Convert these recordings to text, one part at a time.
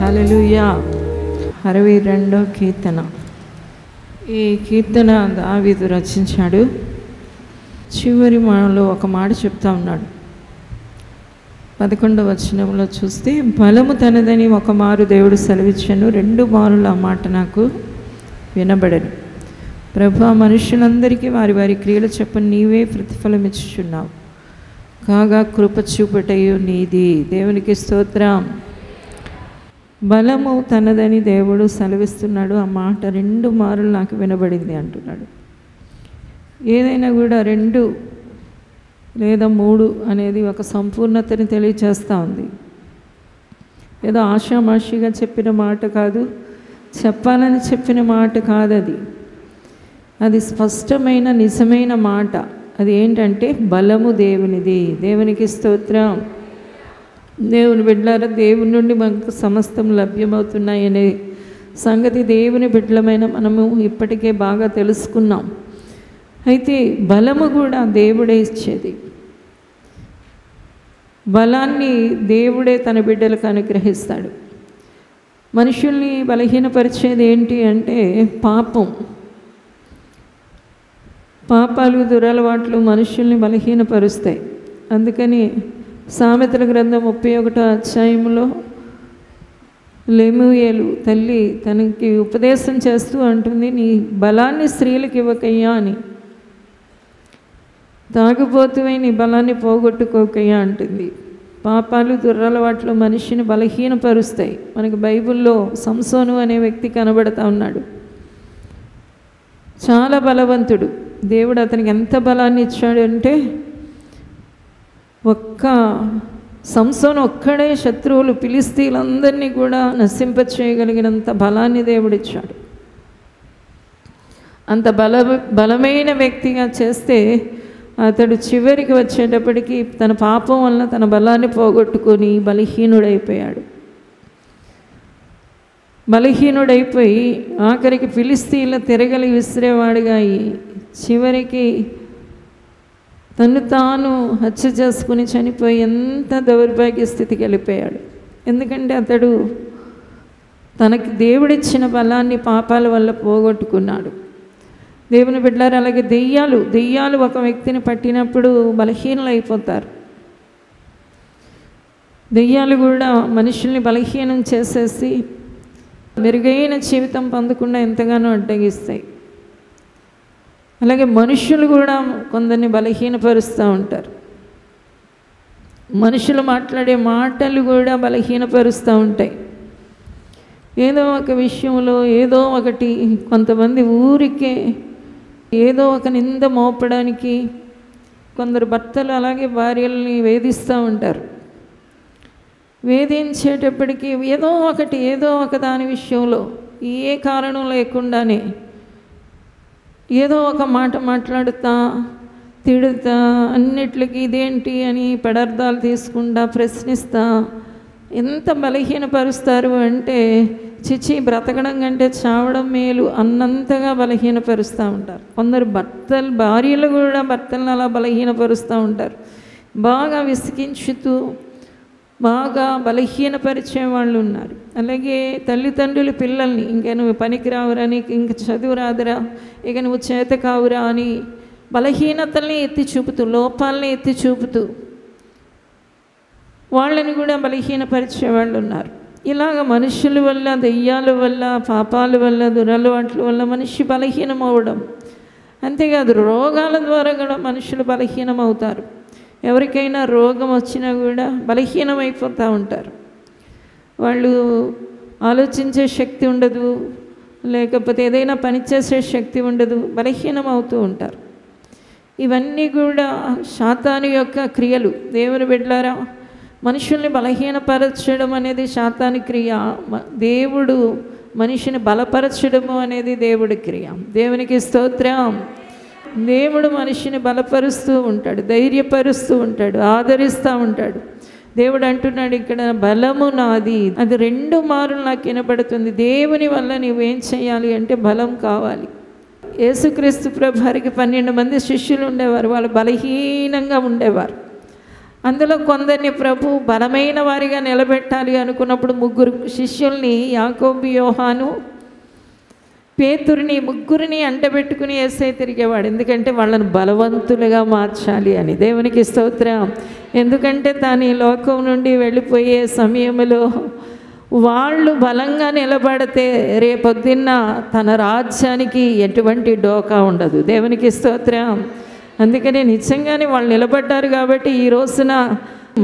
హల్లెలూయా. 62వ కీర్తన. ఈ కీర్తన దావీదు రచించాడు. చివరి మనలో ఒక మాట చెప్తా ఉన్నాడు. 11వ వచనంలో చూస్తే, బలము తనదని ఒక మారు దేవుడు సెలవిచ్చాను, 2 మారులు ఆ మాట నాకు వినబడను. ప్రభువా, మనుషులందరికీ వారి వారి క్రియలు చెప్పని నీవే ప్రతిఫలం ఇచ్చుచున్నావు, కాగా కృప చూపటయు నీది. దేవునికి స్తోత్రం. బలము తనదని దేవుడు సెలవిస్తున్నాడు. ఆ మాట 2 మారులు నాకు వినబడింది అంటున్నాడు. ఏదైనా కూడా 2 లేదా 3 అనేది ఒక సంపూర్ణతని తెలియచేస్తూ ఉంది. ఏదో ఆషామాషిగా చెప్పిన మాట కాదు, చెప్పాలని చెప్పిన మాట కాదు. అది స్పష్టమైన నిజమైన మాట. అది ఏంటంటే బలము దేవునిది. దేవునికి స్తోత్రం. దేవుని బిడ్డలారా, దేవుని నుండి మనకు సమస్తం లభ్యమవుతున్నాయనే సంగతి దేవుని బిడ్డలమైన మనము ఇప్పటికే బాగా తెలుసుకున్నాం. అయితే బలము కూడా దేవుడే ఇచ్చేది. బలాన్ని దేవుడే తన బిడ్డలకు అనుగ్రహిస్తాడు. మనుషుల్ని బలహీనపరిచేది ఏంటి అంటే పాపాలు, దురలవాట్లు మనుషుల్ని బలహీనపరుస్తాయి. అందుకని సామెతల గ్రంథం 31వ అధ్యాయంలో లెమూయేలు తల్లి తనకి ఉపదేశం చేస్తూ అంటుంది, నీ బలాన్ని స్త్రీలకు ఇవ్వకయ్యా అని. తాగుబోతువై నీ బలాన్ని పోగొట్టుకోకయ్యా అంటుంది. పాపాలు, దురలవాట్లు మనిషిని బలహీనపరుస్తాయి. మనకు బైబిల్లో సంసోను అనే వ్యక్తి కనబడతా ఉన్నాడు. చాలా బలవంతుడు. దేవుడు అతనికి ఎంత బలాన్ని ఇచ్చాడు అంటే, సంసోను ఒక్కడే శత్రువులు ఫిలిస్తీన్లందరినీ కూడా నశింపచేయగలిగినంత బలాన్ని దేవుడిచ్చాడు. అంత బలమైన వ్యక్తిగా చేస్తే అతడు చివరికి వచ్చేటప్పటికి తన పాపం వలన తన బలాన్ని పోగొట్టుకొని బలహీనుడైపోయి ఆఖరికి ఫిలిస్తీన్ల తిరగలి విసిరేవాడిగా అయి చివరికి తను తాను హత్య చేసుకుని చనిపోయి ఎంత దౌర్భాగ్య స్థితికి వెళ్ళిపోయాడు. ఎందుకంటే అతడు తనకి దేవుడిచ్చిన బలాన్ని పాపాల వల్ల పోగొట్టుకున్నాడు. దేవుని బిడ్డలారా, అలాగే దెయ్యాలు ఒక వ్యక్తిని పట్టినప్పుడు బలహీనలు అయిపోతారు. దెయ్యాలు కూడా మనుషుల్ని బలహీనం చేసేసి మెరుగైన జీవితం పొందకుండా ఎంతగానో అడ్డగిస్తాయి. అలాగే మనుషులు కూడా కొందరిని బలహీనపరుస్తూ ఉంటారు. మనుషులు మాట్లాడే మాటలు కూడా బలహీనపరుస్తూ ఉంటాయి. ఏదో ఒక విషయంలో ఏదో ఒకటి, కొంతమంది ఊరికే ఏదో ఒక నింద మోపడానికి, కొందరు భర్తలు అలాగే భార్యల్ని వేధిస్తూ ఉంటారు. వేధించేటప్పటికీ ఏదో ఒక దాని విషయంలో ఏ కారణం లేకుండానే ఏదో ఒక మాట మాట్లాడుతా, తిడుతా, అన్నిటికీ ఇదేంటి అని పదార్థాలు తీసుకుంటా, ప్రశ్నిస్తా ఎంత బలహీనపరుస్తారు అంటే, చిచి బ్రతకడం కంటే చావడం మేలు అన్నంతగా బలహీనపరుస్తూ ఉంటారు. కొందరు భార్యలు కూడా భర్తలను అలా బలహీనపరుస్తూ ఉంటారు. బాగా విసిగించుతూ బాగా బలహీనపరిచే వాళ్ళు ఉన్నారు. అలాగే తల్లిదండ్రులు పిల్లల్ని, ఇంక నువ్వు పనికి రావురా, నీకు ఇంక చదువు రాదురా, ఇక నువ్వు చేత కావురా అని బలహీనతల్ని ఎత్తి చూపుతూ, లోపాలని ఎత్తి చూపుతూ వాళ్ళని కూడా బలహీనపరిచే వాళ్ళు ఉన్నారు. ఇలాగ మనుషుల వల్ల, దెయ్యాల వల్ల, పాపాల వల్ల, దురలవాట్ల వల్ల మనిషి బలహీనమవడం. అంతేకాదు రోగాల ద్వారా కూడా మనుషులు బలహీనమవుతారు. ఎవరికైనా రోగం వచ్చినా కూడా బలహీనమైపోతూ ఉంటారు. వాళ్ళు ఆలోచించే శక్తి ఉండదు, లేకపోతే ఏదైనా పనిచేసే శక్తి ఉండదు, బలహీనమవుతూ ఉంటారు. ఇవన్నీ కూడా సాతాను యొక్క క్రియలు. దేవుని బిడ్డలారా, మనుషుల్ని బలహీనపరచడం అనేది సాతాను క్రియ. దేవుడు మనిషిని బలపరచడము అనేది దేవుడి క్రియ. దేవునికి స్తోత్రం. దేవుడు మనిషిని బలపరుస్తూ ఉంటాడు, ధైర్యపరుస్తూ ఉంటాడు, ఆదరిస్తూ ఉంటాడు. దేవుడు అంటున్నాడు ఇక్కడ, బలము నాది. అది 2 మారులు నాకు వినపడుతుంది. దేవుని వల్ల నువ్వేం చేయాలి అంటే బలం కావాలి. యేసుక్రీస్తు ప్రభువారికి 12 మంది శిష్యులు ఉండేవారు. వాళ్ళు బలహీనంగా ఉండేవారు. అందులో కొందరిని ప్రభు బలమైన వారిగా నిలబెట్టాలి అనుకున్నప్పుడు 3 శిష్యుల్ని, యాకోబు, యోహాను, పేతురుని, ముగ్గురిని అంటబెట్టుకుని యేసయ్య తిరిగేవాడు. ఎందుకంటే వాళ్ళని బలవంతులుగా మార్చాలి అని. దేవునికి స్తోత్రం. ఎందుకంటే తాను ఈ లోకం నుండి వెళ్ళిపోయే సమయంలో వాళ్ళు బలంగా నిలబడితే రేపొద్దున్న తన రాజ్యానికి ఎటువంటి డోకా ఉండదు. దేవునికి స్తోత్రం. అందుకని నిజంగానే వాళ్ళు నిలబడ్డారు కాబట్టి ఈ రోజున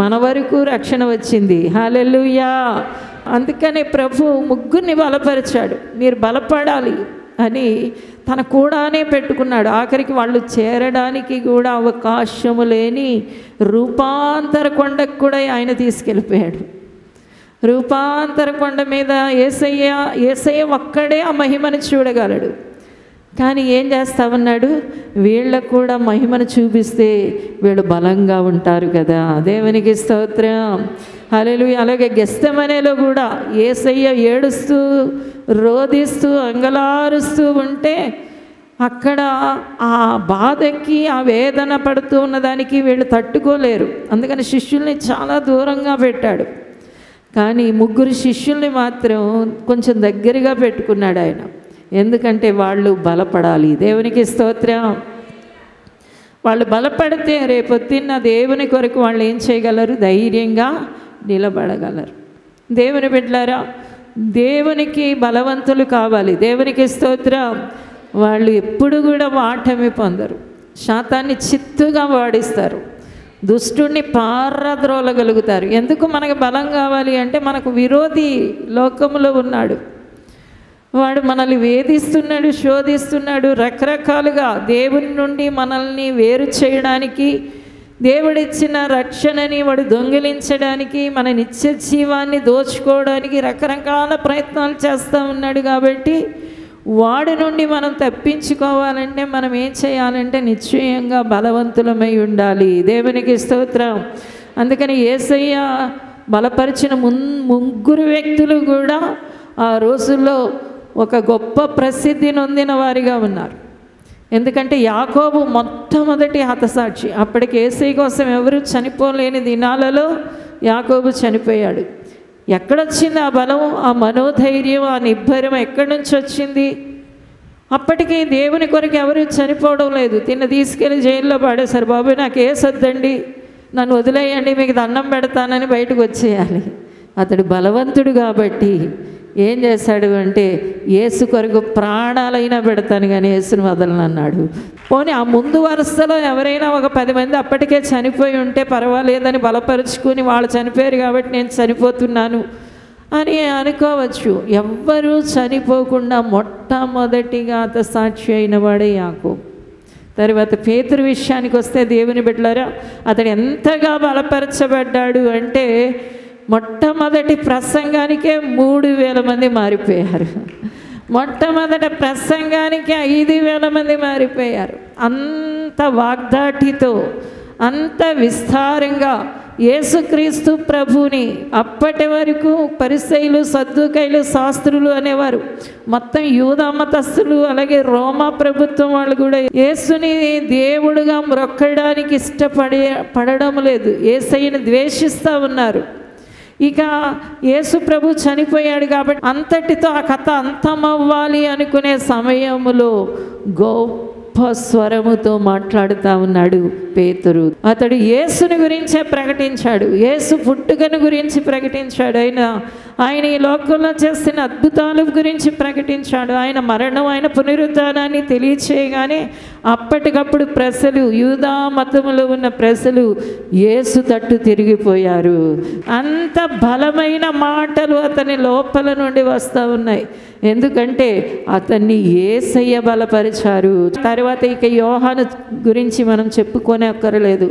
మన వరకు రక్షణ వచ్చింది. హల్లెలూయా. అందుకనే ప్రభు 3 బలపరిచాడు. మీరు బలపడాలి అని తన కూడానే పెట్టుకున్నాడు. ఆఖరికి వాళ్ళు చేరడానికి కూడా అవకాశము లేని రూపాంతర కొండకు కూడా ఆయన తీసుకెళ్ళిపోయాడు. రూపాంతర కొండ మీద యేసయ్య ఒక్కడే ఆ మహిమను చూడగలడు. కానీ ఏం చేస్తా ఉన్నాడు? వీళ్ళకు కూడా మహిమను చూపిస్తే వీళ్ళు బలంగా ఉంటారు కదా. దేవునికి స్తోత్రం. హల్లెలూయా. అలాగే గెత్సేమనేలో కూడా యేసయ్య ఏడుస్తూ, రోదిస్తూ, అంగలారుస్తూ ఉంటే అక్కడ ఆ బాధకి, ఆ వేదన పడుతూ ఉన్నదానికి వీళ్ళు తట్టుకోలేరు. అందుకని శిష్యుల్ని చాలా దూరంగా పెట్టాడు. కానీ 3 శిష్యుల్ని మాత్రం కొంచెం దగ్గరగా పెట్టుకున్నాడు ఆయన. ఎందుకంటే వాళ్ళు బలపడాలి. దేవునికి స్తోత్రం. వాళ్ళు బలపడితే రేపొద్దున్న దేవుని కొరకు వాళ్ళు ఏం చేయగలరు? ధైర్యంగా నిలబడగలరు. దేవుని బిడ్డలారా, దేవునికి బలవంతులు కావాలి. దేవునికి స్తోత్రం. వాళ్ళు ఎప్పుడు కూడా వాటమి పొందరు. శాతాన్ని చిత్తుగా వాడిస్తారు. దుష్టుణ్ణి పారద్రోలగలుగుతారు. ఎందుకు మనకు బలం కావాలి అంటే మనకు విరోధి లోకములో ఉన్నాడు. వాడు మనల్ని వేధిస్తున్నాడు, శోధిస్తున్నాడు. రకరకాలుగా దేవుని నుండి మనల్ని వేరు చేయడానికి, దేవుడిచ్చిన రక్షణని వాడు దొంగిలించడానికి, మన నిత్య జీవాన్ని దోచుకోవడానికి రకరకాల ప్రయత్నాలు చేస్తూ ఉన్నాడు. కాబట్టి వాడి నుండి మనం తప్పించుకోవాలంటే మనం ఏం చేయాలంటే నిశ్చయంగా బలవంతులమై ఉండాలి. దేవునికి స్తోత్రం. అందుకని యేసయ్య బలపరిచిన 3 వ్యక్తులు కూడా ఆ రోజుల్లో ఒక గొప్ప ప్రసిద్ధి నొందిన వారిగా ఉన్నారు. ఎందుకంటే యాకోబు మొట్టమొదటి హతసాక్షి. అప్పటికి యేసయ్య కోసం ఎవరు చనిపోలేని దినాలలో యాకోబు చనిపోయాడు. ఎక్కడొచ్చింది ఆ బలం, ఆ మనోధైర్యం, ఆ నిబ్బరం ఎక్కడి నుంచి వచ్చింది? అప్పటికి దేవుని కొరకు ఎవరు చనిపోవడం లేదు. తీసుకెళ్ళి జైల్లో పడేశారు. బాబు నాకు ఏసొద్దండి, నన్ను వదిలేయండి, మీకు దండం పెడతానని బయటకు వచ్చేయాలి. అతడు బలవంతుడు కాబట్టి ఏం చేశాడు అంటే యేసు కొరకు ప్రాణాలైనా పెడతాను కానీ యేసుని వదలను అన్నాడు. పోనీ ఆ ముందు వరుసలో ఎవరైనా ఒక 10 మంది అప్పటికే చనిపోయి ఉంటే పర్వాలేదని బలపరుచుకుని వాళ్ళు చనిపోయారు కాబట్టి నేను చనిపోతున్నాను అని అనుకోవచ్చు. ఎవ్వరూ చనిపోకుండా మొట్టమొదటిగా హతసాక్షి అయిన వాడే యాకోబు. తర్వాత పేతురు విషయానికి వస్తే దేవుని బిడ్డలారా, అతడు ఎంతగా బలపరచబడ్డాడు అంటే మొట్టమొదటి ప్రసంగానికే 3000 మంది మారిపోయారు. మొట్టమొదటి ప్రసంగానికి 5000 మంది మారిపోయారు. అంత వాగ్దాటితో, అంత విస్తారంగా యేసుక్రీస్తు ప్రభుని అప్పటి వరకు పరిసయ్యులు, సద్దూకయ్యులు, శాస్త్రులు అనేవారు. మొత్తం యూదా మతస్థులు, అలాగే రోమా ప్రభుత్వం వాళ్ళు కూడా యేసుని దేవుడుగా మొక్కడానికి పడడం లేదు. యేసయ్యను ద్వేషిస్తూ ఉన్నారు. ఇక యేసు ప్రభు చనిపోయాడు కాబట్టి అంతటితో ఆ కథ అంతమవ్వాలి అనుకునే సమయంలో గొప్ప స్వరముతో మాట్లాడుతూ ఉన్నాడు పేతురు. అతడు యేసుని గురించే ప్రకటించాడు. యేసు పుట్టుకను గురించి ప్రకటించాడు. ఆయన ఈ లోకంలో చేసిన అద్భుతాల గురించి ప్రకటించాడు. ఆయన మరణం, ఆయన పునరుద్ధానాన్ని తెలియచేయగానే అప్పటికప్పుడు ప్రజలు, యూదా మతములో ఉన్న ప్రజలు యేసు తట్టు తిరిగిపోయారు. అంత బలమైన మాటలు అతని లోపల నుండి వస్తూ ఉన్నాయి. ఎందుకంటే అతన్ని యేసయ్య బలపరిచారు. తర్వాత ఇక యోహాను గురించి మనం చెప్పుకొని అక్కర్లేదు.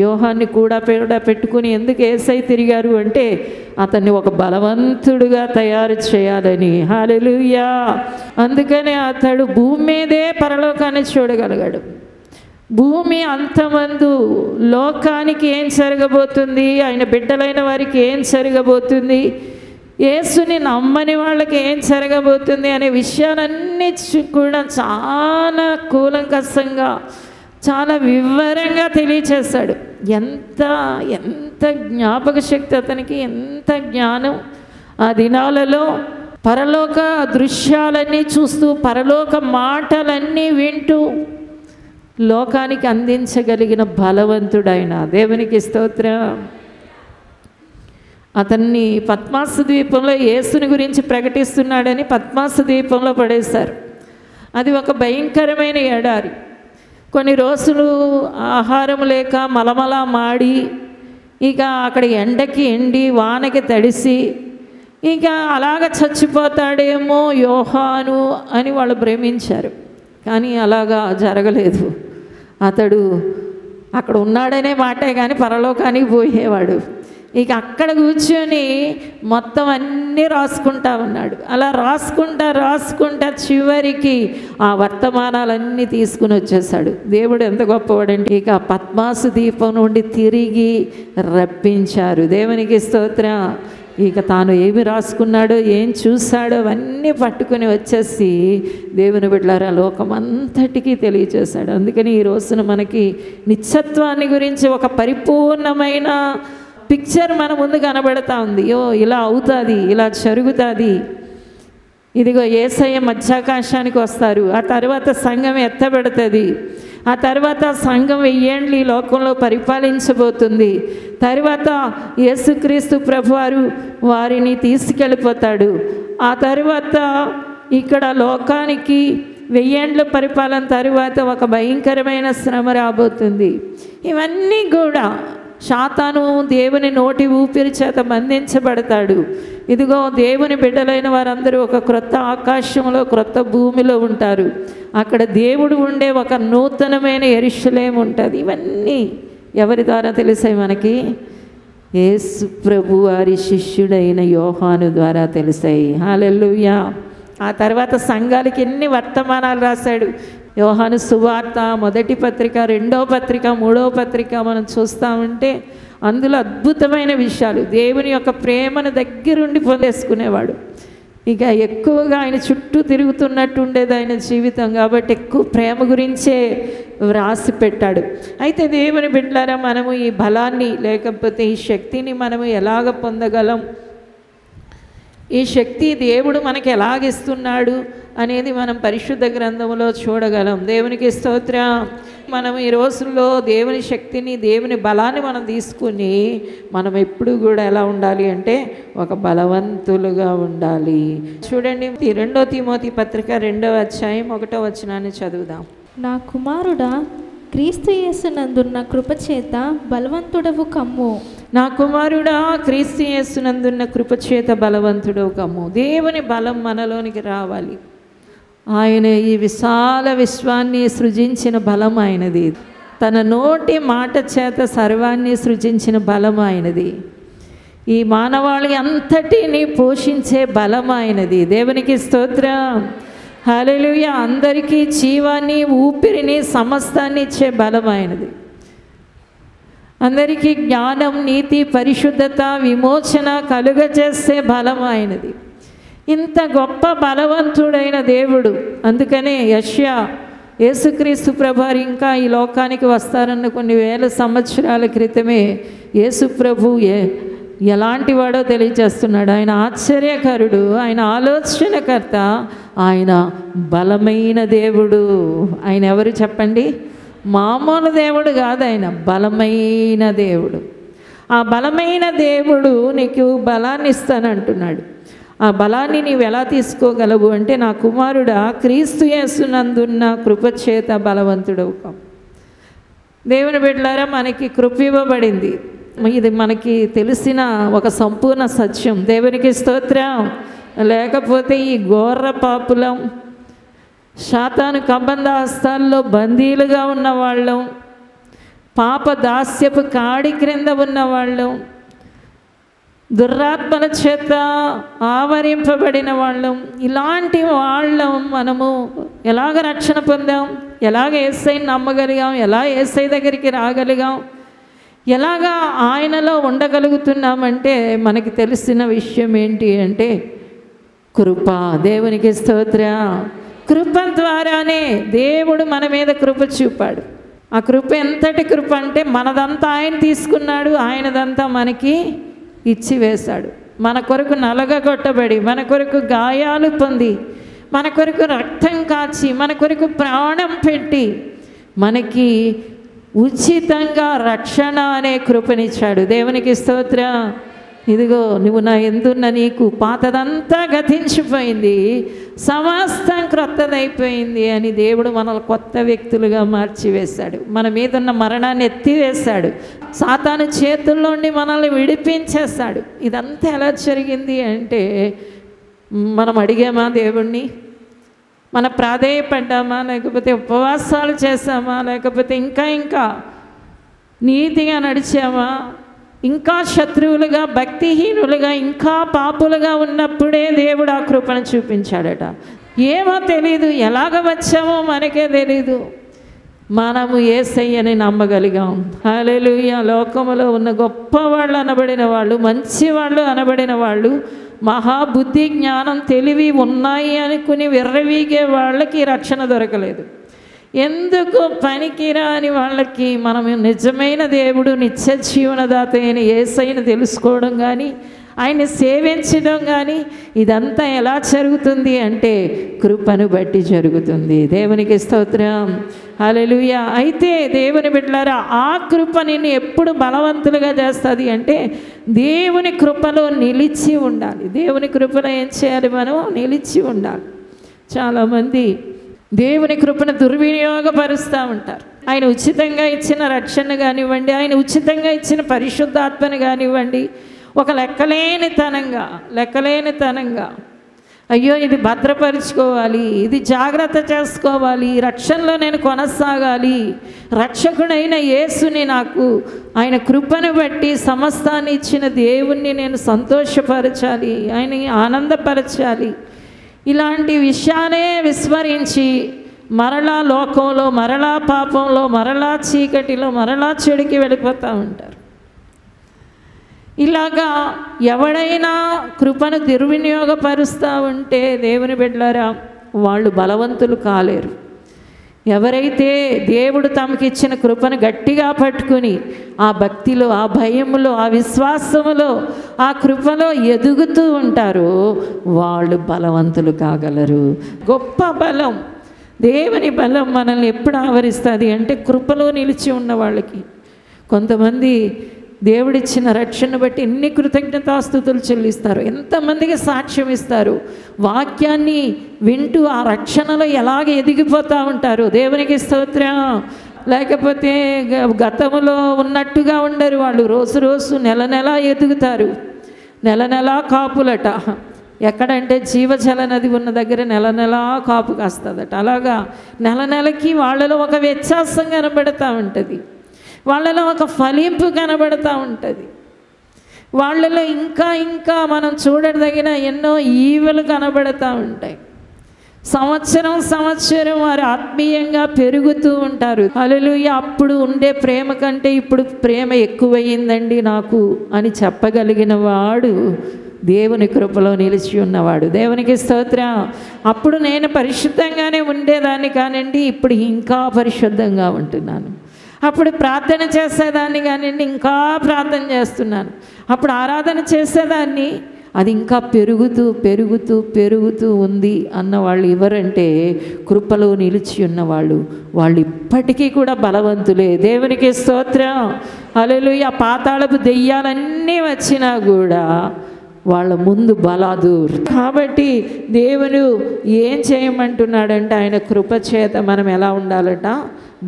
యోహాన్ని కూడా పెట్టుకుని ఎందుకు యేసయ్య తిరిగారు అంటే అతన్ని ఒక బలవంతుడుగా తయారు చేయాలని. హల్లెలూయా. అందుకనే అతడు భూమి మీదే పరలోకాన్ని చూడగలిగాడు. భూమి అంతమందు లోకానికి ఏం జరగబోతుంది, ఆయన బిడ్డలైన వారికి ఏం జరగబోతుంది, యేసుని నమ్మని వాళ్ళకి ఏం జరగబోతుంది అనే విషయాలన్నీ కూడా చాలా కూలంకషంగా చాలా వివరంగా తెలియచేశాడు. ఎంత ఎంత జ్ఞాపక శక్తి అతనికి, ఎంత జ్ఞానం! ఆ దినాలలో పరలోక దృశ్యాలన్నీ చూస్తూ, పరలోక మాటలన్నీ వింటూ లోకానికి అందించగలిగిన బలవంతుడైన దేవునికి స్తోత్రం. అతన్ని పద్మాసు ద్వీపంలో యేసుని గురించి ప్రకటిస్తున్నాడని పద్మాసు ద్వీపంలో పడేశారు. అది ఒక భయంకరమైన ఎడారి. కొన్ని రోజులు ఆహారం లేక మలమల మాడి, ఇక అక్కడ ఎండకి ఎండి వానకి తడిసి, ఇక అలాగ చచ్చిపోతాడేమో యోహాను అని వాళ్ళు భ్రమించారు. కానీ అలాగా జరగలేదు. అతడు అక్కడ ఉన్నాడనే మాటే కానీ పరలోకానికి పోయేవాడు. ఇక అక్కడ కూర్చొని మొత్తం అన్నీ రాసుకుంటా ఉన్నాడు. అలా రాసుకుంటా చివరికి ఆ వర్తమానాలన్నీ తీసుకుని వచ్చేసాడు. దేవుడు ఎంత గొప్పవాడంటే ఇక పద్మాసు దీపం నుండి తిరిగి రప్పించారు. దేవునికి స్తోత్రం. ఇక తాను ఏమి రాసుకున్నాడో, ఏం చూశాడో అవన్నీ పట్టుకుని వచ్చేసి దేవుని బిడ్డలారా లోకమంతటికీ తెలియచేశాడు. అందుకని ఈ రోజున మనకి నిత్యత్వాన్ని గురించి ఒక పరిపూర్ణమైన పిక్చర్ మన ముందు కనబడతా ఉంది. ఇలా అవుతుంది, ఇలా జరుగుతుంది. ఇదిగో యేసయ్య మధ్యాకాశానికి వస్తారు, ఆ తర్వాత సంఘం ఎత్తబడుతుంది, ఆ తర్వాత సంఘం 1000 ఏళ్ళు ఈ లోకంలో పరిపాలించబోతుంది, తర్వాత యేసుక్రీస్తు ప్రభువారు వారిని తీసుకెళ్ళిపోతాడు, ఆ తర్వాత ఇక్కడ లోకానికి 1000 ఏళ్ళ పరిపాలన తర్వాత ఒక భయంకరమైన శ్రమ రాబోతుంది. ఇవన్నీ కూడా సాతాను దేవుని నోటి ఊపిరి చేత బంధించబడతాడు. ఇదిగో దేవుని బిడ్డలైన వారందరూ ఒక క్రొత్త ఆకాశంలో, క్రొత్త భూమిలో ఉంటారు. అక్కడ దేవుడు ఉండే ఒక నూతనమైన యెరూషలేము ఉంటుంది. ఇవన్నీ ఎవరి ద్వారా తెలిసాయి మనకి? యేసు ప్రభు వారి శిష్యుడైన యోహాను ద్వారా తెలిసాయి. హల్లెలూయా. ఆ తర్వాత సంఘాలకి ఎన్ని వర్తమానాలు రాశాడు. యోహాను సువార్త, మొదటి పత్రిక, 2వ పత్రిక, 3వ పత్రిక మనం చూస్తూ ఉంటే అందులో అద్భుతమైన విషయాలు. దేవుని యొక్క ప్రేమను దగ్గరుండి పొందేసుకునేవాడు. ఇక ఎక్కువగా ఆయన చుట్టూ తిరుగుతున్నట్టు ఉండేది ఆయన జీవితం. కాబట్టి ఎక్కువ ప్రేమ గురించే వ్రాసి పెట్టాడు. అయితే దేవుని బిడ్డలారా, మనము ఈ బలాన్ని లేకపోతే ఈ శక్తిని మనము ఎలాగ పొందగలం, ఈ శక్తి దేవుడు మనకి ఎలాగిస్తున్నాడు అనేది మనం పరిశుద్ధ గ్రంథంలో చూడగలం. దేవునికి స్తోత్రం. మనం ఈ రోజుల్లో దేవుని శక్తిని, దేవుని బలాన్ని మనం తీసుకుని మనం ఎప్పుడు కూడా ఎలా ఉండాలి అంటే ఒక బలవంతులుగా ఉండాలి. చూడండి, 2 తిమోతి పత్రిక 2వ అధ్యాయం 1వ వచనాన్ని చదువుదాం. నా కుమారుడా, క్రీస్తు యేసునందున్న కృపచేత బలవంతుడవు కమ్ము. నా కుమారుడా, క్రీస్తు యేసునందున్న కృపచేత బలవంతుడవు కమ్ము. దేవుని బలం మనలోనికి రావాలి. ఆయన ఈ విశాల విశ్వాన్ని సృజించిన బలం ఆయనది. తన నోటి మాట చేత సర్వాన్ని సృజించిన బలం ఆయనది. ఈ మానవాళి అంతటిని పోషించే బలం ఆయనది. దేవునికి స్తోత్రం. హల్లెలూయా. అందరికీ జీవాన్ని, ఊపిరిని, సమస్తాన్ని ఇచ్చే బలం ఆయనది. అందరికీ జ్ఞానం, నీతి, పరిశుద్ధత, విమోచన కలుగజేసే బలం ఆయనది. ఇంత గొప్ప బలవంతుడైన దేవుడు. అందుకనే యెషయా యేసుక్రీస్తు ప్రభువారు ఇంకా ఈ లోకానికి వస్తారన్న కొన్ని వేల సంవత్సరాల క్రితమే యేసు ప్రభు ఎలాంటి వాడో తెలియజేస్తున్నాడు. ఆయన ఆశ్చర్యకరుడు, ఆయన ఆలోచనకర్త, ఆయన బలమైన దేవుడు. ఆయన ఎవరు చెప్పండి? మామూలు దేవుడు కాదు, ఆయన బలమైన దేవుడు. ఆ బలమైన దేవుడు నీకు బలాన్ని ఇస్తానంటున్నాడు. ఆ బలాన్ని నీవు ఎలా తీసుకోగలవు అంటే, నా కుమారుడా, క్రీస్తు యేసునందున్న కృపచేత బలవంతుడవు కమ్ము. దేవుని బిడ్డలారా, మనకి కృప ఇవ్వబడింది. ఇది మనకి తెలిసిన ఒక సంపూర్ణ సత్యం. దేవునికి స్తోత్రం. లేకపోతే ఈ ఘోర పాపులం, సాతాను కబంధ హస్తాల్లో బందీలుగా ఉన్నవాళ్ళం, పాప దాస్యపు కాడి క్రింద ఉన్నవాళ్ళం, దురాత్మల చేత ఆవరింపబడిన వాళ్ళం, ఇలాంటి వాళ్ళం మనము ఎలాగ రక్షణ పొందాం, ఎలాగ యేసయ్యని నమ్మగలిగాం, ఎలా యేసయ్య దగ్గరికి రాగలిగాం, ఎలాగా ఆయనలో ఉండగలుగుతున్నామంటే మనకి తెలిసిన విషయం ఏంటి అంటే కృప. దేవునికి స్తోత్రం. కృప ద్వారానే దేవుడు మన మీద కృప చూపాడు. ఆ కృప ఎంతటి కృప అంటే మనదంతా ఆయన తీసుకున్నాడు, ఆయనదంతా మనకి ఇచ్చి వేశాడు. మన కొరకు నలగగొట్టబడి, మన కొరకు గాయాలు పొంది, మన కొరకు రక్తం కాచి, మన కొరకు ప్రాణం పెట్టి మనకి ఉచితంగా రక్షణ అనే కృపనిచ్చాడు. దేవునికి స్తోత్రం. ఇదిగో నువ్వు నా ఎందున్న నీకు పాతదంతా గతించిపోయింది, సమస్తం క్రొత్తదైపోయింది అని దేవుడు మనల్ని కొత్త వ్యక్తులుగా మార్చివేశాడు. మన మీద ఉన్న మరణాన్ని ఎత్తివేశాడు, సాతాను చేతుల్లోండి మనల్ని విడిపించేశాడు. ఇదంతా ఎలా జరిగింది అంటే మనం అడిగామా దేవుణ్ణి? మన ప్రాధేయపడ్డామా? లేకపోతే ఉపవాసాలు చేసామా? లేకపోతే ఇంకా నీతిగా నడిచామా? ఇంకా శత్రువులుగా, భక్తిహీనులుగా, ఇంకా పాపులుగా ఉన్నప్పుడే దేవుడు ఆ కృపను చూపించాడట. ఏమో తెలీదు, ఎలాగ వచ్చామో మనకే తెలీదు. మనము యేసయ్యని నమ్మగలిగాం. హల్లెలూయా. లోకములో ఉన్న గొప్పవాళ్ళు అనబడిన వాళ్ళు, మంచివాళ్ళు అనబడిన వాళ్ళు, మహాబుద్ధి జ్ఞానం తెలివి ఉన్నాయి అనుకుని విర్రవీగే వాళ్ళకి రక్షణ దొరకలేదు. ఎందుకు పనికిరాని వాళ్ళకి మనము నిజమైన దేవుడు, నిత్య జీవనదాత అయిన యేసయ్యను తెలుసుకోవడం కానీ, ఆయన్ని సేవించడం కానీ ఇదంతా ఎలా జరుగుతుంది అంటే కృపను బట్టి జరుగుతుంది. దేవునికి స్తోత్రం. హల్లెలూయా. అయితే దేవుని బిడ్డలారా, ఆ కృప నిన్ను ఎప్పుడు బలవంతులుగా చేస్తుంది అంటే దేవుని కృపలో నిలిచి ఉండాలి. దేవుని కృపలో ఏం చేయాలి? మనం నిలిచి ఉండాలి. చాలామంది దేవుని కృపను దుర్వినియోగపరుస్తూ ఉంటారు. ఆయన ఉచితంగా ఇచ్చిన రక్షణ కానివ్వండి, ఆయన ఉచితంగా ఇచ్చిన పరిశుద్ధాత్మను కానివ్వండి, ఒక లెక్కలేనితనంగా అయ్యో ఇది భద్రపరుచుకోవాలి, ఇది జాగ్రత్త చేసుకోవాలి, రక్షణలో నేను కొనసాగాలి, రక్షకుడైన యేసుని నాకు ఆయన కృపను బట్టి సమస్తాన్ని ఇచ్చిన దేవుణ్ణి నేను సంతోషపరచాలి, ఆయన్ని ఆనందపరచాలి, ఇలాంటి విషయాలే విస్మరించి మరలా లోకంలో, మరలా పాపంలో, మరలా చీకటిలో, మరలా చెడుకి వెళ్ళిపోతూ ఉంటారు. ఇలాగా ఎవడైనా కృపను దుర్వినియోగపరుస్తూ ఉంటే దేవుని బిడ్డలారా, వాళ్ళు బలవంతులు కాలేరు. ఎవరైతే దేవుడు తమకిచ్చిన కృపను గట్టిగా పట్టుకుని ఆ భక్తిలో, ఆ భయములో, ఆ విశ్వాసములో, ఆ కృపలో ఎదుగుతూ ఉంటారో వాళ్ళు బలవంతులు కాగలరు. గొప్ప బలం, దేవుని బలం మనల్ని ఎప్పుడు ఆవరిస్తుంది అంటే కృపలో నిలిచి ఉన్న వాళ్ళకి. కొంతమంది దేవుడిచ్చిన రక్షణ బట్టి ఎన్ని కృతజ్ఞతాస్తుతులు చెల్లిస్తారు, ఎంతమందికి సాక్ష్యం ఇస్తారు, వాక్యాన్ని వింటూ ఆ రక్షణలో ఎలాగ ఎదిగిపోతూ ఉంటారు. దేవునికి స్తోత్రం. లేకపోతే గతంలో ఉన్నట్టుగా ఉండరు వాళ్ళు, రోజు నెల ఎదుగుతారు. నెల కాపులట. ఎక్కడంటే జీవజల నది ఉన్న దగ్గర నెల కాపు కాస్తుందట. అలాగా నెలకి వాళ్ళలో ఒక వ్యత్యాసం కనబడుతూ ఉంటుంది, వాళ్ళలో ఒక ఫలింపు కనబడుతూ ఉంటుంది, వాళ్ళలో ఇంకా మనం చూడదగిన ఎన్నో ఈవులు కనబడుతూ ఉంటాయి. సంవత్సరం వారు ఆత్మీయంగా పెరుగుతూ ఉంటారు. హల్లెలూయా. అప్పుడు ఉండే ప్రేమ కంటే ఇప్పుడు ప్రేమ ఎక్కువయ్యిందండి నాకు అని చెప్పగలిగిన వాడు దేవుని కృపలో నిలిచి ఉన్నవాడు. దేవునికి స్తోత్రం. అప్పుడు నేను పరిశుద్ధంగానే ఉండేదాన్ని కానండి, ఇప్పుడు ఇంకా పరిశుద్ధంగా ఉంటున్నాను. అప్పుడు ప్రార్థన చేసేదాన్ని కానివ్వండి, ఇంకా ప్రార్థన చేస్తున్నాను. అప్పుడు ఆరాధన చేసేదాన్ని, అది ఇంకా పెరుగుతూ ఉంది అన్నవాళ్ళు ఎవరంటే కృపలో నిలిచి ఉన్నవాళ్ళు. వాళ్ళు ఇప్పటికీ కూడా బలవంతులే. దేవునికి స్తోత్రం. హల్లెలూయా. పాతాళపు దెయ్యాలన్నీ వచ్చినా కూడా వాళ్ళ ముందు బలాదూర్. కాబట్టి దేవుడు ఏం చేయమంటున్నాడంటే ఆయన కృప చేత మనం ఎలా ఉండాలట?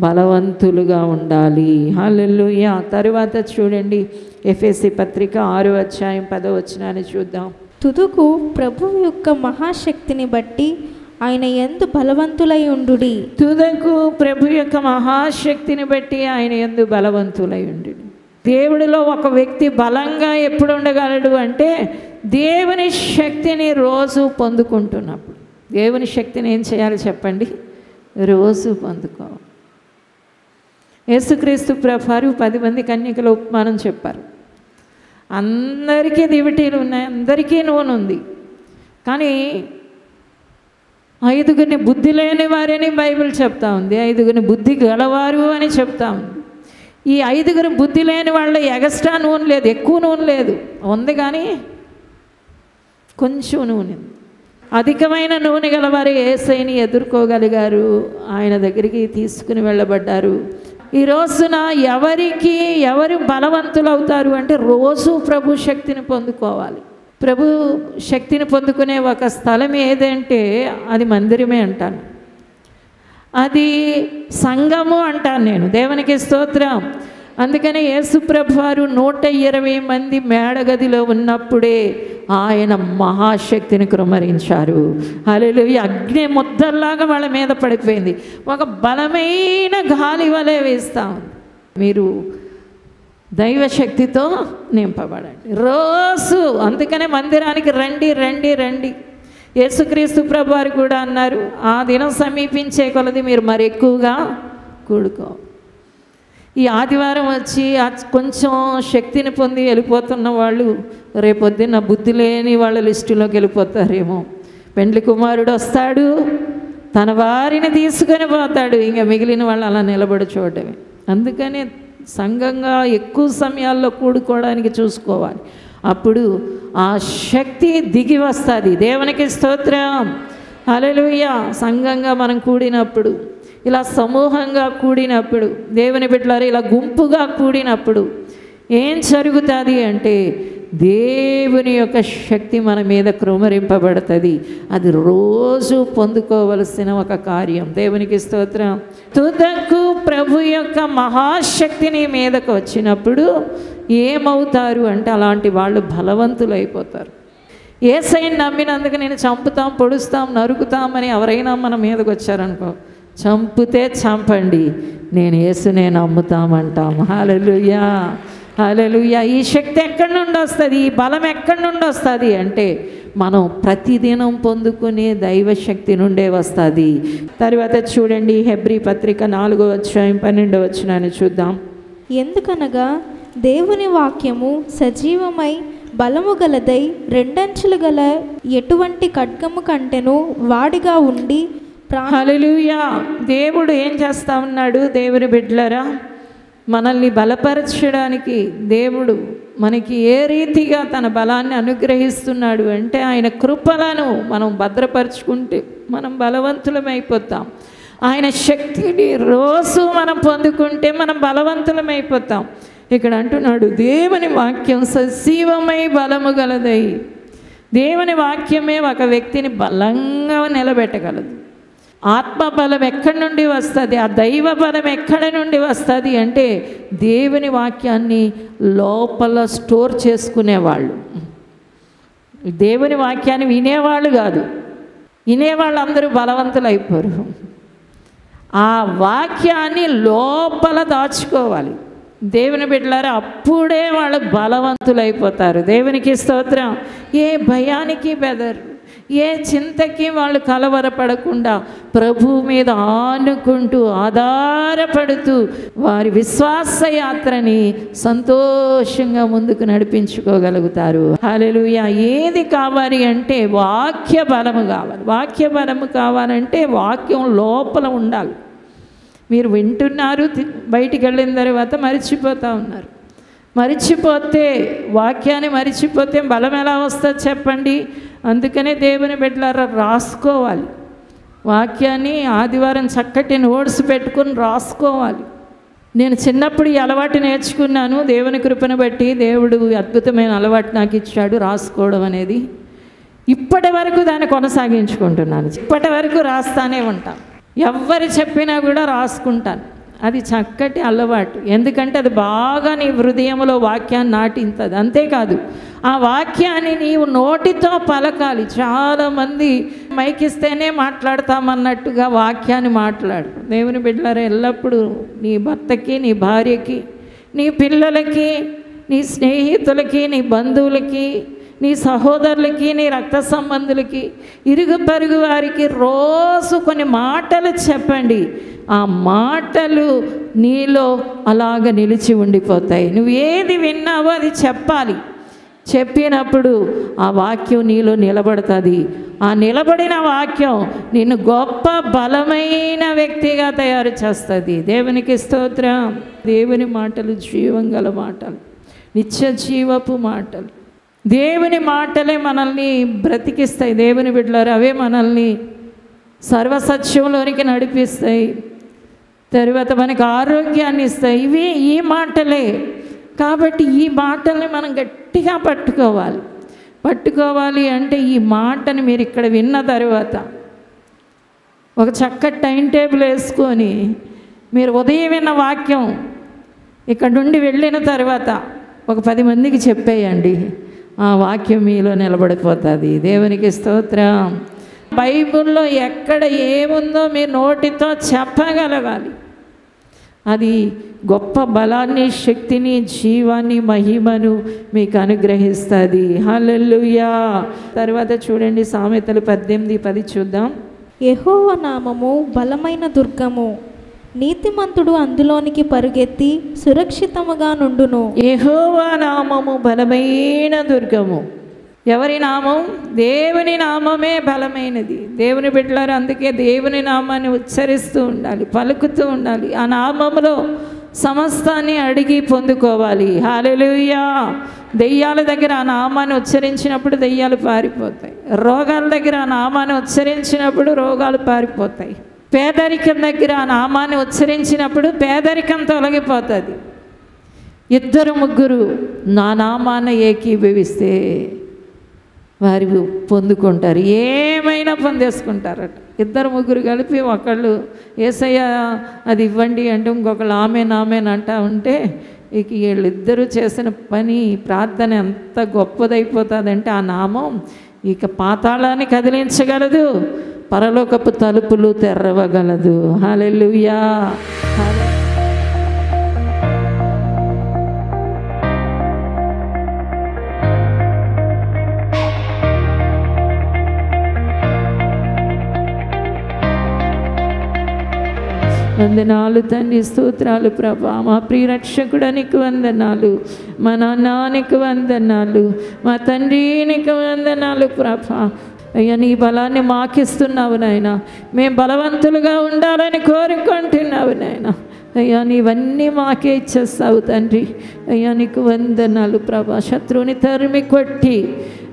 బలవంతులుగా ఉండాలి. హల్లెలూయా. తరువాత చూడండి, ఎఫెసీ పత్రిక 6వ అధ్యాయం 10వ వచనాన్ని చూద్దాం. తుదుకు ప్రభువు యొక్క మహాశక్తిని బట్టి ఆయన యందు బలవంతులై ఉండుడి. తుదకు ప్రభు యొక్క మహాశక్తిని బట్టి ఆయన యందు బలవంతులై ఉండుడి. దేవుడిలో ఒక వ్యక్తి బలంగా ఎప్పుడు ఉండగలడు అంటే దేవుని శక్తిని రోజు పొందుకుంటున్నప్పుడు. దేవుని శక్తిని ఏం చేయాలి చెప్పండి? రోజు పొందుకోవాలి. యేసుక్రీస్తు ప్రభువారు 10 మంది కన్యకల ఉపమానం చెప్పారు. అందరికీ దివిటీలు ఉన్నాయి, అందరికీ నూనె ఉంది, కానీ ఐదుగురిని బుద్ధి లేని వారని బైబిల్ చెప్తా ఉంది, ఐదుగురిని బుద్ధి గలవారు అని చెప్తా ఉంది. ఈ ఐదుగురు బుద్ధి లేని వాళ్ళ ఎగస్ట్రా నూనె లేదు, ఎక్కువ నూనె లేదు, ఉంది కానీ కొంచెం నూనె. అధికమైన నూనె గలవారు యేసయ్యని ఎదుర్కోగలిగారు, ఆయన దగ్గరికి తీసుకుని వెళ్ళబడ్డారు. ఈ రోజున ఎవరు బలవంతులు అవుతారు అంటే రోజు ప్రభు శక్తిని పొందుకోవాలి. ప్రభు శక్తిని పొందుకునే ఒక స్థలం ఏదంటే అది మందిరమే అంటాను, అది సంఘము అంటాను నేను. దేవునికి స్తోత్రం. అందుకనే యేసుప్రభు వారు 120 మంది మేడగదిలో ఉన్నప్పుడే ఆయన మహాశక్తిని కుమ్మరించారు. హల్లెలూయా. అగ్ని ముద్దల్లాగా వాళ్ళ మీద పడిపోయింది, ఒక బలమైన గాలి వలె వేస్తా ఉంది. మీరు దైవశక్తితో నింపబడండి రోజు. అందుకనే మందిరానికి రండి రండి రండి. యేసుక్రీస్తు ప్రభు వారు కూడా అన్నారు, ఆ దినం సమీపించే కొలది మీరు మరి ఎక్కువగా కూడుకో. ఈ ఆదివారం వచ్చి కొంచెం శక్తిని పొంది వెళ్ళిపోతున్న వాళ్ళు రేపొద్దున బుద్ధి లేని వాళ్ళ లిస్టులోకి వెళ్ళిపోతారేమో. పెండ్లి కుమారుడు వస్తాడు, తన వారిని తీసుకొని పోతాడు, ఇంకా మిగిలిన వాళ్ళు అలా నిలబడి చూడటమే. అందుకనే సంఘంగా ఎక్కువ సమయాల్లో కూడుకోవడానికి చూసుకోవాలి, అప్పుడు ఆ శక్తి దిగి వస్తుంది. దేవునికి స్తోత్రం. హల్లెలూయా. సంఘంగా మనం కూడినప్పుడు, ఇలా సమూహంగా కూడినప్పుడు, దేవుని బిడ్డలారా ఇలా గుంపుగా కూడినప్పుడు ఏం జరుగుతుంది అంటే దేవుని యొక్క శక్తి మన మీద కృమ్మరింపబడుతుంది. అది రోజు పొందుకోవలసిన ఒక కార్యం. దేవునికి స్తోత్రం. తుదకు ప్రభు యొక్క మహాశక్తిని మీదకు వచ్చినప్పుడు ఏమవుతారు అంటే అలాంటి వాళ్ళు బలవంతులు అయిపోతారు. యేసయ్యని నమ్మినందుకు నేను చంపుతాం, పొడుస్తాం, నరుకుతామని ఎవరైనా మన మీదకి వచ్చారనుకో, చంపితే చంపండి, నేను యేసునే నమ్ముతామంటాం. హల్లెలూయా, హల్లెలూయా. ఈ శక్తి ఎక్కడి నుండి వస్తుంది, ఈ బలం ఎక్కడి నుండి వస్తుంది అంటే మనం ప్రతిదినం పొందుకునే దైవశక్తి నుండే వస్తుంది. తర్వాత చూడండి, హెబ్రీ పత్రిక 4వ అధ్యాయం 12వ వచనాన్ని చూద్దాం. ఎందుకనగా దేవుని వాక్యము సజీవమై బలము గలదై రెండంచులు గల ఎటువంటి ఖడ్గము కంటెను వాడిగా ఉండి. హల్లెలూయా. దేవుడు ఏం చేస్తా ఉన్నాడు? దేవుని బిడ్డలారా, మనల్ని బలపరచడానికి దేవుడు మనకి ఏ రీతిగా తన బలాన్ని అనుగ్రహిస్తున్నాడు అంటే ఆయన కృపలను మనం భద్రపరుచుకుంటే మనం బలవంతులమైపోతాం. ఆయన శక్తిని రోజు మనం పొందుకుంటే మనం బలవంతులమైపోతాం. ఇక్కడ అంటున్నాడు, దేవుని వాక్యం సజీవమై బలము గలదై. దేవుని వాక్యమే ఒక వ్యక్తిని బలంగా నిలబెట్టగలదు. ఆత్మబలం ఎక్కడి నుండి వస్తుంది, ఆ దైవ బలం ఎక్కడి నుండి వస్తుంది అంటే దేవుని వాక్యాన్ని లోపల స్టోర్ చేసుకునేవాళ్ళు. దేవుని వాక్యాన్ని వినేవాళ్ళు కాదు, వినేవాళ్ళు అందరూ బలవంతులు అయిపోరు. ఆ వాక్యాన్ని లోపల దాచుకోవాలి దేవుని బిడ్డలారా, అప్పుడే వాళ్ళు బలవంతులు అయిపోతారు. దేవునికి స్తోత్రం. ఏ భయానికి బెదరు, ఏ చింతకి వాళ్ళు కలవరపడకుండా ప్రభు మీద ఆనుకుంటూ ఆధారపడుతూ వారి విశ్వాస యాత్రని సంతోషంగా ముందుకు నడిపించుకోగలుగుతారు. హల్లెలూయా. ఏది కావాలి అంటే వాక్య బలము కావాలి. వాక్య బలము కావాలంటే వాక్యం లోపల ఉండాలి. మీరు వింటున్నారు, బయటికి వెళ్ళిన తర్వాత మరిచిపోతూ ఉన్నారు. మరిచిపోతే, వాక్యాన్ని మరిచిపోతే బలం ఎలా వస్తుంది చెప్పండి? అందుకనే దేవుని బిడ్డలారా రాసుకోవాలి. వాక్యాన్ని ఆదివారం చక్కటి నోట్స్ పెట్టుకుని రాసుకోవాలి. నేను చిన్నప్పుడు ఈ అలవాటు నేర్చుకున్నాను. దేవుని కృపను బట్టి దేవుడు అద్భుతమైన అలవాటు నాకు ఇచ్చాడు, రాసుకోవడం అనేది. ఇప్పటి వరకు దాన్ని కొనసాగించుకుంటున్నాను. ఇప్పటి వరకు రాస్తానే ఉంటాను. ఎవరు చెప్పినా కూడా రాసుకుంటాను. అది చక్కటి అలవాటు. ఎందుకంటే అది బాగా నీ హృదయంలో వాక్యాన్ని నాటింతుంది. అంతేకాదు, ఆ వాక్యాన్ని నీవు నోటితో పలకాలి. చాలామంది మైకిస్తేనే మాట్లాడతామన్నట్టుగా వాక్యాన్ని మాట్లాడు. దేవుని బిడ్డలారా, ఎల్లప్పుడూ నీ భర్తకి, నీ భార్యకి, నీ పిల్లలకి, నీ స్నేహితులకి, నీ బంధువులకి, నీ సహోదరులకి, నీ రక్త సంబంధులకి, ఇరుగు పరుగు వారికి రోజు కొన్ని మాటలు చెప్పండి. ఆ మాటలు నీలో అలాగ నిలిచి ఉండిపోతాయి. నువ్వు ఏది విన్నావో అది చెప్పాలి. చెప్పినప్పుడు ఆ వాక్యం నీలో నిలబడుతుంది. ఆ నిలబడిన వాక్యం నిన్ను గొప్ప బలమైన వ్యక్తిగా తయారు చేస్తుంది. దేవునికి స్తోత్రం. దేవుని మాటలు జీవం గల మాటలు, నిత్య జీవపు మాటలు. దేవుని మాటలే మనల్ని బ్రతికిస్తాయి. దేవుని బిడ్డలారా, అవే మనల్ని సర్వసత్యంలోనికి నడిపిస్తాయి. తరువాత మనకు ఆరోగ్యాన్ని ఇస్తాయి. ఇవి ఈ మాటలే. కాబట్టి ఈ మాటల్ని మనం గట్టిగా పట్టుకోవాలి అంటే ఈ మాటని మీరు ఇక్కడ విన్న తర్వాత ఒక చక్కటి టైం టేబుల్ వేసుకొని మీరు ఉదయం విన్న వాక్యం ఇక్కడ నుండి వెళ్ళిన తర్వాత ఒక 10 మందికి చెప్పేయండి. ఆ వాక్యం మీలో నిలబడిపోతుంది. దేవునికి స్తోత్రం. బైబిల్లో ఎక్కడ ఏముందో మీ నోటితో చెప్పగలగాలి. అది గొప్ప బలాన్ని, శక్తిని, జీవాన్ని, మహిమను మీకు అనుగ్రహిస్తుంది. హల్లెలూయా. తర్వాత చూడండి సామెతలు 18:10 చూద్దాం. యెహోవా నామము బలమైన దుర్గము, నీతిమంతుడు అందులోనికి పరుగెత్తి సురక్షితముగా నుండును. యెహోవా నామము బలమైన దుర్గము. ఎవరి నామం? దేవుని నామమే బలమైనది. దేవుని బిడ్డలారు, అందుకే దేవుని నామాన్ని ఉచ్చరిస్తూ ఉండాలి, పలుకుతూ ఉండాలి. ఆ నామములో సమస్తాన్ని అడిగి పొందుకోవాలి. హల్లెలూయా. దెయ్యాల దగ్గర ఆ నామాన్ని ఉచ్చరించినప్పుడు దెయ్యాలు పారిపోతాయి. రోగాల దగ్గర ఆ నామాన్ని ఉచ్చరించినప్పుడు రోగాలు పారిపోతాయి. పేదరికం దగ్గర ఆ నామాన్ని ఉచ్చరించినప్పుడు పేదరికం తొలగిపోతుంది. 2-3 నా నామాన్ని ఏకీభవిస్తే వారి పొందుకుంటారు, ఏమైనా పొందేసుకుంటారట. 2-3 కలిపి ఒకళ్ళు యేసయ్య అది ఇవ్వండి అంటే ఇంకొకళ్ళు ఆమెన్ అంటా ఉంటే ఇక వీళ్ళిద్దరూ చేసిన పని, ప్రార్థన ఎంత గొప్పదైపోతుందంటే ఆ నామం ఇక పాతాళాన్ని కదిలించగలదు, పరలోకపు తలుపులు తెరవగలదు. హల్లెలూయా. వందనాలు తండ్రి, స్తోత్రాలు ప్రభా. మా ప్రియరక్షకుడానికి వందనాలు, మా నాన్ననికి వందనాలు, మా తండ్రికి వందనాలు ప్రభా. అయ్యా, నీ బలాన్ని మాకిస్తున్నావు నాయన. మేము బలవంతులుగా ఉండాలని కోరుకుంటున్నావు నాయన. అయ్యా, నీవన్నీ మాకే ఇచ్చేస్తావు తండ్రి. అయ్యా, నీకు వందనాలు ప్రభా. శత్రువుని తరిమి కొట్టి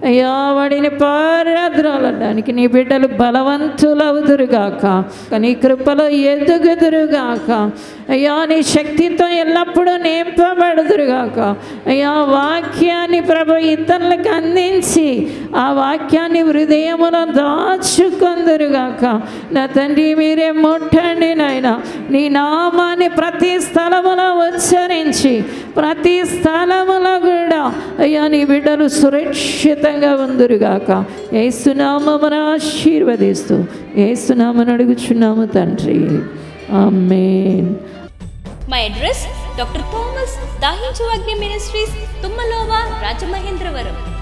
అయ్యా వాడిని పారద్రోలడానికి నీ బిడ్డలు బలవంతులవుదురుగాక, నీ కృపలో ఎదుగుదురుగాక. అయ్యా, నీ శక్తితో ఎల్లప్పుడూ నింపబడుదురుగాక. అయ్యా, వాక్యాన్ని ప్రభు ఇతరులకు అందించి ఆ వాక్యాన్ని హృదయములో దాచుకొందురుగాక. నా తండ్రి, మీరే ముట్టండి నాయన. నీ నామాన్ని ప్రతి స్థలములో ఉచ్చరించి ప్రతి స్థలములో కూడా అయ్యా నీ బిడ్డలు సురక్షితంగా ఉందురుగాక. యేసునామమున ఆశీర్వదిస్తూ యేసునామమున అడుగుచున్నాము తండ్రి. ఆమేన్. My address, Dr. Thomas Dahinchu Agni Ministries, Tummalova, Rajamahendravaram.